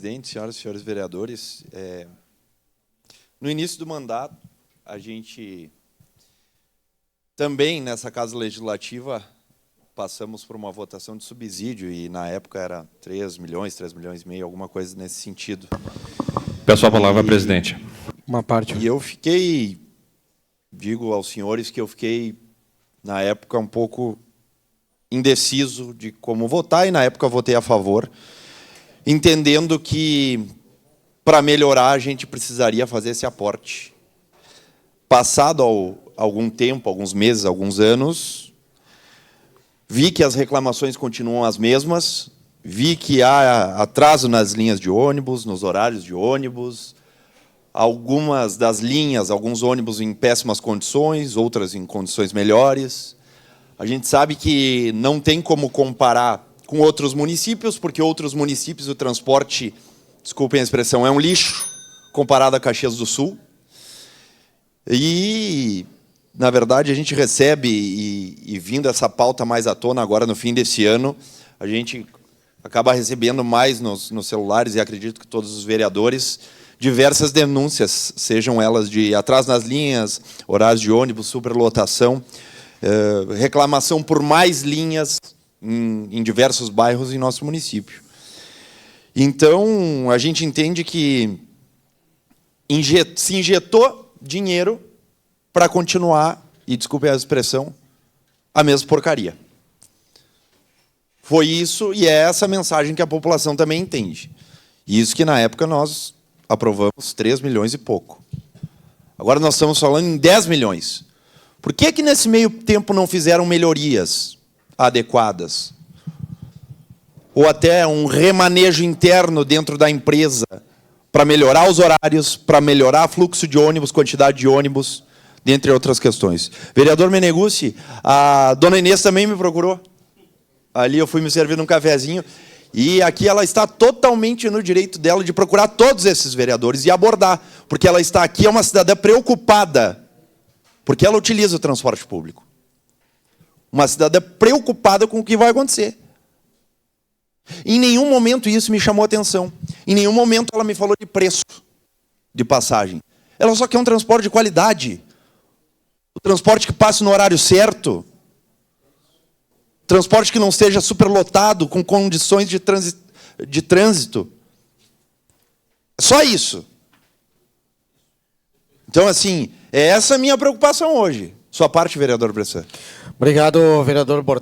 presidente, senhoras e senhores vereadores, no início do mandato, a gente também, nessa Casa Legislativa, passamos por uma votação de subsídio, e na época era 3 milhões e meio, alguma coisa nesse sentido. Peço a palavra, presidente. Uma parte. E eu fiquei, digo aos senhores que eu fiquei, na época, um pouco indeciso de como votar, e na época eu votei a favor, entendendo que, para melhorar, a gente precisaria fazer esse aporte. Passado algum tempo, alguns meses, alguns anos, vi que as reclamações continuam as mesmas, vi que há atraso nas linhas de ônibus, nos horários de ônibus, algumas das linhas, alguns ônibus em péssimas condições, outras em condições melhores. A gente sabe que não tem como comparar com outros municípios, porque outros municípios o transporte, desculpem a expressão, é um lixo comparado a Caxias do Sul. E, na verdade, a gente recebe, e vindo essa pauta mais à tona agora no fim desse ano, a gente acaba recebendo mais nos celulares, e acredito que todos os vereadores, diversas denúncias, sejam elas de atraso nas linhas, horários de ônibus, superlotação, reclamação por mais linhas em diversos bairros em nosso município. Então, a gente entende que se injetou dinheiro para continuar, e desculpem a expressão, a mesma porcaria. Foi isso, e é essa mensagem que a população também entende. Isso que, na época, nós aprovamos 3 milhões e pouco. Agora nós estamos falando em 10 milhões. Por que nesse meio tempo não fizeram melhorias adequadas? Ou até um remanejo interno dentro da empresa para melhorar os horários, para melhorar fluxo de ônibus, quantidade de ônibus, dentre outras questões. Vereador Meneguzzi, a dona Inês também me procurou. Ali eu fui me servir num cafezinho, e aqui ela está totalmente no direito dela de procurar todos esses vereadores e abordar, porque ela está aqui, é uma cidadã preocupada, porque ela utiliza o transporte público. Uma cidadã preocupada com o que vai acontecer. Em nenhum momento isso me chamou atenção. Em nenhum momento ela me falou de preço de passagem. Ela só quer um transporte de qualidade. O transporte que passe no horário certo. Transporte que não esteja superlotado, com condições de trânsito. Só isso. Então, assim, essa é a minha preocupação hoje. Sua parte, vereador Bressan. Obrigado, vereador Bortolatti.